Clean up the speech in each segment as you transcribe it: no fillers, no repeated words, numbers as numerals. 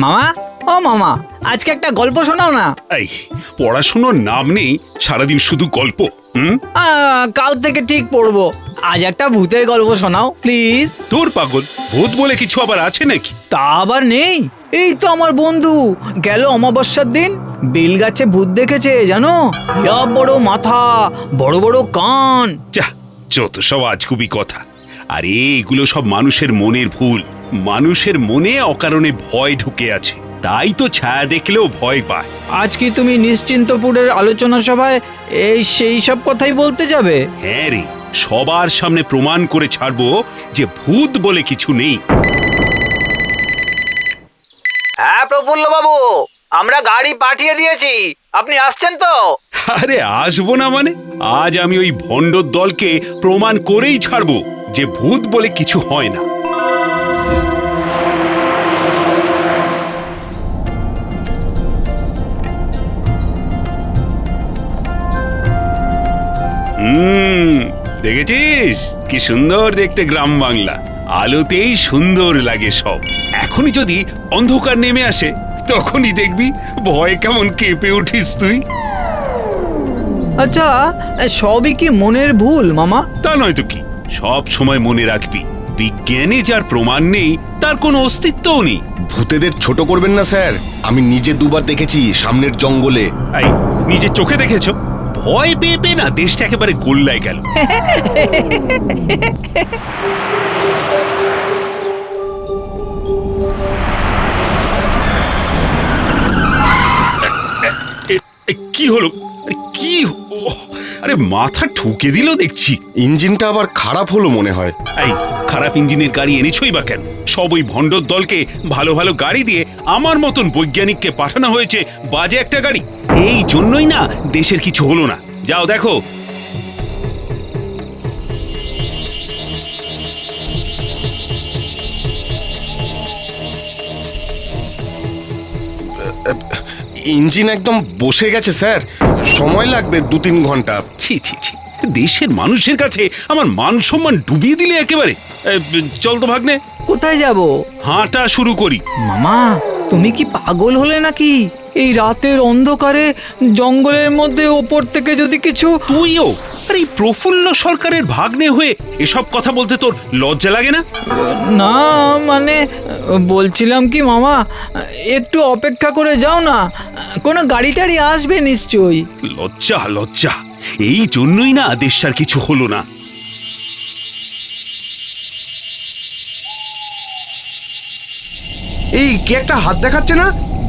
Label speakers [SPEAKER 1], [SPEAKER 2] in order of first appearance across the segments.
[SPEAKER 1] মামা, ও মামা, আজকে একটা গল্প শোনাও না।
[SPEAKER 2] এই পড়াশোনার নাম নেই, সারাদিন শুধু গল্প।
[SPEAKER 1] কাল থেকে ঠিক পড়বো। আজ একটা ভূতের গল্প শোনাও প্লিজ।
[SPEAKER 2] তোর পাগল, ভূত বলে কিছু আবার আছে নাকি?
[SPEAKER 1] তা আবার নেই। এই তো আমার বন্ধু গেল অমাবস্যার দিন বেল গাছে ভূত দেখেছে, জানো? ইয়া বড় মাথা, বড় বড় কান।
[SPEAKER 2] যা, যত সব আজগুবি কথা। আরে এগুলো সব মানুষের মনের ভুল। মানুষের মনে অকারণে ভয় ঢুকে আছে, তাই তো ছায়া দেখলেও ভয় পায়।
[SPEAKER 1] আজ কি তুমি নিশ্চিন্তপুরের আলোচনা সভায় এই সেই সব কথাই বলতে যাবে?
[SPEAKER 2] হ্যাঁ রে, সবার সামনে প্রমাণ করে ছাড়বো যে ভূত বলে কিছু নেই।
[SPEAKER 1] হ্যাঁ প্রফুল্ল বাবু, আমরা গাড়ি পাঠিয়ে দিয়েছি, আপনি আসছেন তো?
[SPEAKER 2] আরে আসবো না মানে? আজ আমি ওই ভণ্ডর দলকে প্রমাণ করেই ছাড়বো যে ভূত বলে কিছু হয় না। দেখেছিস কি সুন্দর দেখতে গ্রাম বাংলা, আলোতেই সুন্দর লাগে সব। এখনই যদি অন্ধকার নেমে আসে তখনই দেখবি ভয় কেমন কেঁপে উঠিস তুই।
[SPEAKER 1] আচ্ছা, সবই কি মনের ভুল মামা?
[SPEAKER 2] তা নয় তো কি, সব সময় মনে রাখবি বিজ্ঞানে যার প্রমাণ নেই তার কোনো অস্তিত্বও নেই।
[SPEAKER 3] ভূতেদের ছোট করবেন না স্যার, আমি নিজে দুবার দেখেছি সামনের জঙ্গলে।
[SPEAKER 2] এই নিজের চোখে দেখেছো? ভয় পেয়ে পেয়ে না দেশটা একেবারে গোল্লায় গেল। কি হলো? কি? আরে মাথা ঠুকে দিল দেখছি।
[SPEAKER 3] ইঞ্জিনটা আবার খারাপ হলো মনে হয়।
[SPEAKER 2] এই খারাপ ইঞ্জিনের গাড়ি এনেছই বা কেন? সব ওই ভণ্ডর দলকে ভালো ভালো গাড়ি দিয়ে আমার মতন বৈজ্ঞানিককে পাঠানো হয়েছে বাজে একটা গাড়ি। এই জন্যই না দেশের কিছু হলো না। যাও দেখো।
[SPEAKER 3] ইঞ্জিন একদম বসে গেছে স্যার, সময় লাগবে 2-3 ঘন্টা।
[SPEAKER 2] ছি ছি ছি, দেশের মানুষের কাছে আমার মান সম্মান ডুবিয়ে দিলে একেবারে। চল তো ভাগ্নে,
[SPEAKER 1] কোথায় যাব?
[SPEAKER 2] হাঁটা শুরু করি।
[SPEAKER 1] মামা, তুমি কি পাগল হলে নাকি? এই রাতের অন্ধকারে জঙ্গলের মধ্যে ওপর থেকে যদি কিছু...
[SPEAKER 2] তুইও? আরে এই প্রফুল্ল সরকারের ভাগ্নে হয়ে এসব কথা বলতে তোর লজ্জা লাগে না?
[SPEAKER 1] না মানে বলছিলাম কি মামা, একটু অপেক্ষা করে যাও না, কোনো গাড়ি টাড়ি আসবে নিশ্চয়ই।
[SPEAKER 2] লজ্জা লজ্জা, এই জন্যই না দেশটার কিছু হলো না।
[SPEAKER 4] এই কে একটা হাত দেখাচ্ছে না?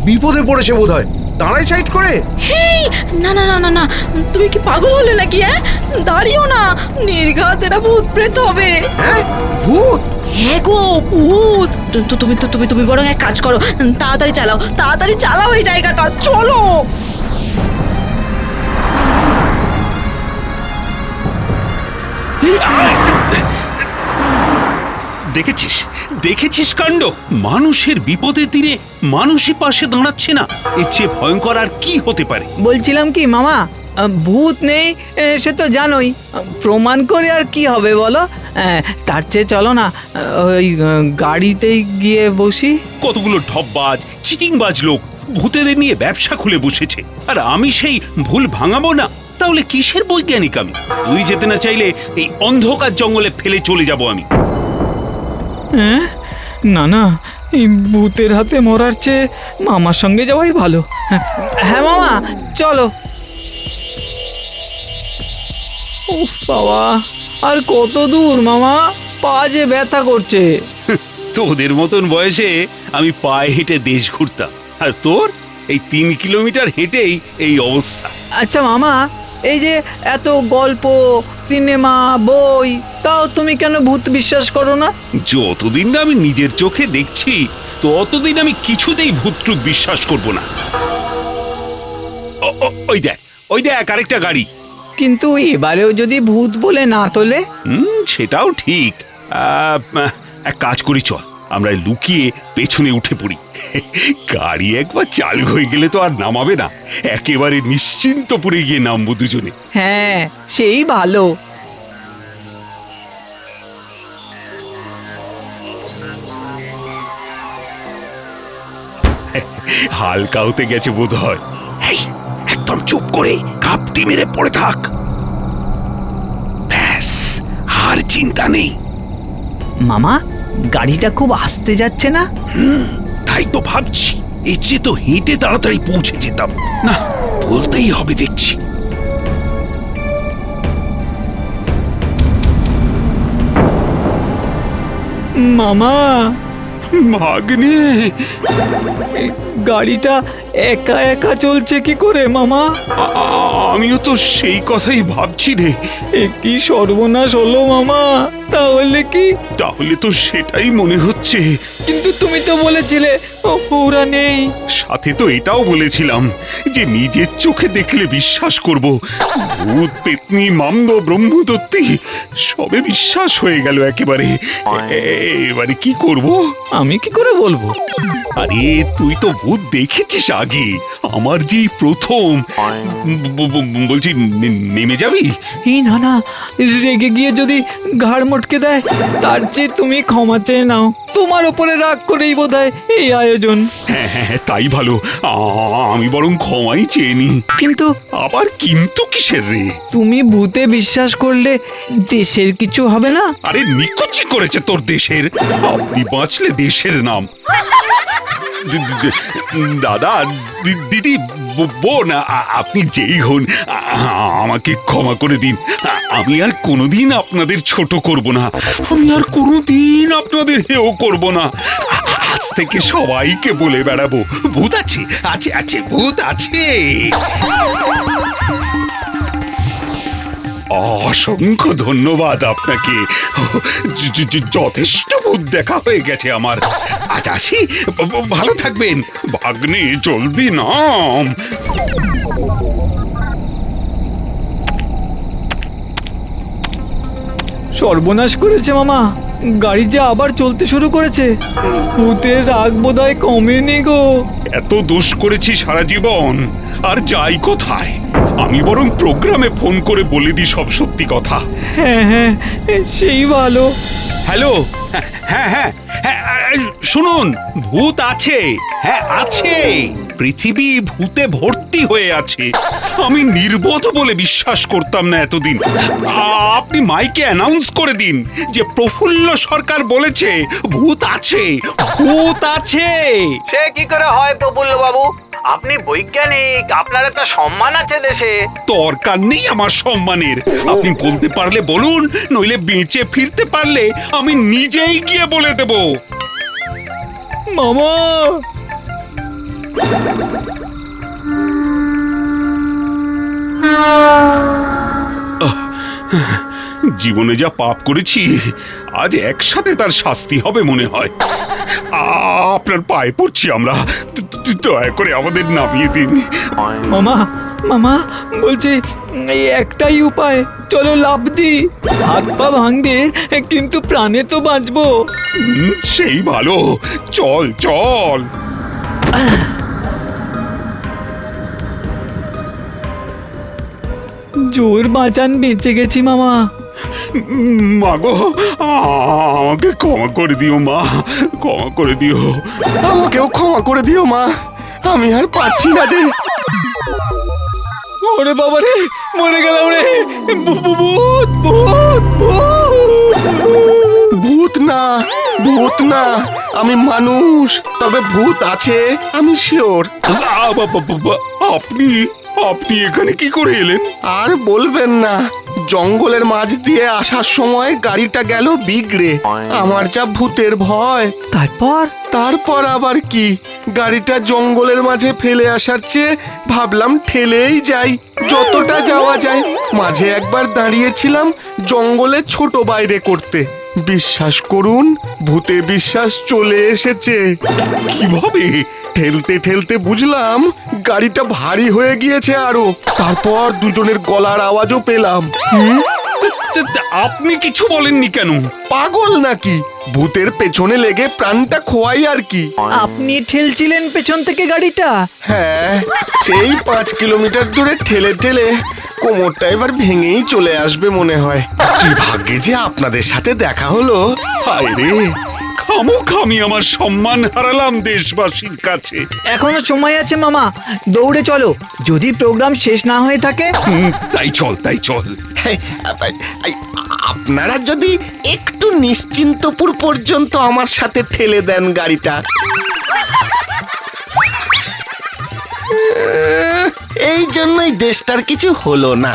[SPEAKER 4] বিপদে পড়েছে বোধহয়, দাঁড়াই সাইড করে।
[SPEAKER 5] হেই, না না না না না, তুমি কি পাগল হলে নাকি? দাঁড়িও না, নির্ঘাত এরা ভূত প্রেত হবে।
[SPEAKER 4] হ্যাঁ, ভূত?
[SPEAKER 5] হ্যাঁ গো, ভূত। তুমি বরং এক কাজ করো, তাড়াতাড়ি চালাও এই জায়গাটা, চলো।
[SPEAKER 2] দেখেছিস দেখেছিস কাণ্ড? মানুষের বিপদের দিনে মানুষই পাশে দাঁড়াচ্ছে না, এর চেয়ে ভয়ঙ্কর আর কি হতে পারে?
[SPEAKER 1] বলছিলাম কি মামা, ভূত নেই সে তো জানোই, প্রমাণ করে আর কি হবে বলো? তার চেয়ে চলো না ওই গাড়িতেই গিয়ে বসি।
[SPEAKER 2] কতগুলো ঢপবাজ চিটিংবাজ লোক ভূতেদের নিয়ে ব্যবসা খুলে বসেছে, আর আমি সেই ভুল ভাঙাবো না? তাহলে কিসের বৈজ্ঞানিক আমি? তুই যেতে না চাইলে এই অন্ধকার জঙ্গলে ফেলে চলে যাব আমি।
[SPEAKER 1] হ্যাঁ, না না, এই ভূতের হাতে মরার চেয়ে মামার সঙ্গে যাওয়াই ভালো। হ্যাঁ মামা, চলো। উফ বাবা, আর কত দূর মামা, পা যে ব্যথা করছে।
[SPEAKER 2] তোদের মতন বয়সে আমি পায়ে হেঁটে দেশ ঘুরতাম, আর তোর এই 3 কিলোমিটার হেঁটেই এই অবস্থা।
[SPEAKER 1] আচ্ছা মামা, এই যে এত গল্প, সিনেমা, বই, তাও তুমি কেন ভূত বিশ্বাস করো না?
[SPEAKER 2] যতদিন না আমি নিজের চোখে দেখছি ততদিন আমি কিছুতেই ভূতটুক বিশ্বাস করব না। ওই দেখ আরেকটা গাড়ি।
[SPEAKER 1] কিন্তু এবারেও যদি ভূত বলে না তোলে?
[SPEAKER 2] সেটাও ঠিক। এক কাজ করি, চল আমরা লুকিয়ে পেছনে উঠে পড়ি। গাড়ি একবার চালু হয়ে গেলে তো আর নামাবে না, একেবারে নিশ্চিন্তপুরে গিয়ে নামবো দুজনে।
[SPEAKER 1] হ্যাঁ, সেই ভালো।
[SPEAKER 2] হালকা হতে গেছে বোধ হয়। এই একদম চুপ করে ঘাপটি মেরে পড়ে থাক, ব্যাস, আর চিন্তা নেই।
[SPEAKER 1] মামা, গাড়িটা খুব আস্তে যাচ্ছে না?
[SPEAKER 2] তাই তো ভাবছি, এর চেয়ে তো হেঁটে তাড়াতাড়ি পৌঁছে যেতাম। না, বলতেই হবে দেখছি।
[SPEAKER 1] মামা,
[SPEAKER 2] ভাগ্নে,
[SPEAKER 1] এই গাড়িটা একা একা চলছে কি করে মামা?
[SPEAKER 2] আমিও তো সেই কথাই ভাবছি রে।
[SPEAKER 1] এ কি সর্বনাশ হলো মামা? তাহলে কি?
[SPEAKER 2] তাহলে তো সেটাই মনে হচ্ছে।
[SPEAKER 1] কিন্তু তুমি তো বলেছিলে ওরা নেই।
[SPEAKER 2] সাথে তো এটাও বলেছিলাম যে নিজের চোখে দেখলে বিশ্বাস করব। ভূত, পেতনি, মামদ, ব্রহ্মদত্তি সবে বিশ্বাস হয়ে গেল একেবারে। এবারে কি করব?
[SPEAKER 1] আমি কি করে বলবো?
[SPEAKER 2] আরে তুই তো ভূত দেখেছিস আগে, আমার যেই প্রথম। বলছি নেমে যাবি?
[SPEAKER 1] এই না না, রেগে গিয়ে যদি ঘাড় মটকে দেয়, তার চেয়ে তুমি ক্ষমা চেয়ে নাও। তোমার ওপরে রাগ করেই বোধহয় এই আয়োজন।
[SPEAKER 2] হ্যাঁ হ্যাঁ হ্যাঁ, তাই ভালো। আমি বরং ক্ষমাই চেয়ে নি।
[SPEAKER 1] কিন্তু
[SPEAKER 2] আবার কিন্তু কিসের রে?
[SPEAKER 1] তুমি ভূতে বিশ্বাস করলে দেশের কিছু হবে না?
[SPEAKER 2] আরে নিকুচি করেছে তোর দেশের। আপনি বাঁচলে দেশের নাম। দাদা, দিদি, বোন, আপনি যেই হন, আমাকে ক্ষমা করে দিন। আমি আর কোনোদিন আপনাদের ছোট করব না, আমি আর কোনোদিন আপনাদের হেও করব না। আজ থেকে সবাইকে বলে বেড়াবো, ভূত আছে, আছে, আছে, ভূত আছে। অসংখ্য ধন্যবাদ আপনাকে। যথেষ্ট ভূত দেখা হয়ে গেছে আমার। আজ আসি, ভালো থাকবেন। ভাগ্নে, জলদি নাম।
[SPEAKER 1] সর্বনাশ করেছে মামা, গাড়ি যে আবার চলতে শুরু করেছে। ভূতের রাগ বোধহয় কমেনি গো।
[SPEAKER 2] এত দোষ করেছি সারা জীবন, আর যাই কোথায়? আমি বরং প্রোগ্রামে ফোন করে বলে দিই সব সত্যি কথা।
[SPEAKER 1] হ্যাঁ হ্যাঁ, সেই ভালো।
[SPEAKER 2] হ্যালো, হ্যাঁ হ্যাঁ হ্যাঁ, শুনুন, ভূত আছে, হ্যাঁ আছে। পৃথিবী ভূতে ভর্তি হয়ে আছে। আমি নির্বোধ বলে বিশ্বাস করতাম না এতদিন। আপনি মাইকে অ্যানাউন্স করে দিন যে প্রফুল্ল সরকার বলেছে ভূত আছে, ভূত আছে।
[SPEAKER 1] সে কি করে হয় প্রফুল্ল বাবু? আপনি বৈজ্ঞানিক, আপনার একটা সম্মান আছে দেশে।
[SPEAKER 2] দরকার নেই আমার সম্মানের। আপনি বলতে পারলে বলুন, নইলে বেঁচে ফিরতে পারলে আমি নিজেই গিয়ে বলে দেব।
[SPEAKER 1] মামা,
[SPEAKER 2] জীবনে যা পাপ করেছি, আজ একসাথে তার শাস্তি হবে মনে হয়। আপনার পায়ে পড়ছি আমরা, দয়া করে আমাদের নামিয়ে দিন।
[SPEAKER 1] মামা, মামা বলছি, এই একটাই উপায়, চলো লাফ দি। হাত পা ভাঙবে কিন্তু প্রাণে তো বাঁচবো।
[SPEAKER 2] সেই ভালো, চল চল।
[SPEAKER 1] জোর বাঁচান, বেঁচে গেছি মামা।
[SPEAKER 2] মাগো, আমাকে ক্ষমা করে দিও মা, ক্ষমা করে দিও।
[SPEAKER 3] আমাকেও ক্ষমা করে দিও মা, আমি আর পারছি না যে।
[SPEAKER 1] ওরে বাবা রে, মরে গেলাম রে। ভূত, ভূত, ভূত, ভূত।
[SPEAKER 3] ভূত না, ভূত না, আমি মানুষ। তবে ভূত আছে, আমি শিওর।
[SPEAKER 2] আপনি আপনি এখানে কি করে এলেন?
[SPEAKER 3] আর বলবেন না, জঙ্গলের মাঝ দিয়ে আসার সময় গাড়িটা গেল বিগড়ে। আমার যা ভূতের ভয়। তারপর আবার কি, গাড়িটা জঙ্গলের মাঝে ফেলে আসার চেয়ে ভাবলাম ঠেলেই যাই, যতটা যাওয়া যায়। মাঝে একবার দাঁড়িয়েছিলাম জঙ্গলে ছোট বাইরে করতে। বিশ্বাস করুন, ভূতে বিশ্বাস চলে এসেছে।
[SPEAKER 2] কিভাবে?
[SPEAKER 3] ঠেলতে ঠেলতে বুঝলাম গাড়িটা ভারী হয়ে গিয়েছে আরো। তারপর দুজনের গলার আওয়াজও পেলাম।
[SPEAKER 2] আপনি কিছু বলেননি কেন?
[SPEAKER 3] পাগল নাকি? ভূতের পেছনে লেগে প্রাণটা খোয়াই আর কি।
[SPEAKER 1] আপনি ঠেলছিলেন পেছন থেকে গাড়িটা?
[SPEAKER 3] হ্যাঁ, সেই 5 কিলোমিটার ধরে ঠেলে ঠেলে কোমরটা এবার ভেঙেই চলে আসবে মনে হয়। কি ভাগ্যে যে আপনাদের সাথে দেখা হলো।
[SPEAKER 2] হায় রে, খামোখা আমি আমার সম্মান হারালাম দেশবাসীর কাছে।
[SPEAKER 1] এখনো সময় আছে মামা, দৌড়ে চলো। যদি প্রোগ্রাম শেষ না হয়ে থাকে।
[SPEAKER 2] তাই চল তাই চল।
[SPEAKER 3] আপনারা যদি একটু নিশ্চিন্তপুর পর্যন্ত আমার সাথে ঠেলে দেন গাড়িটা। এই জন্যই দেশটার কিছু হলো না।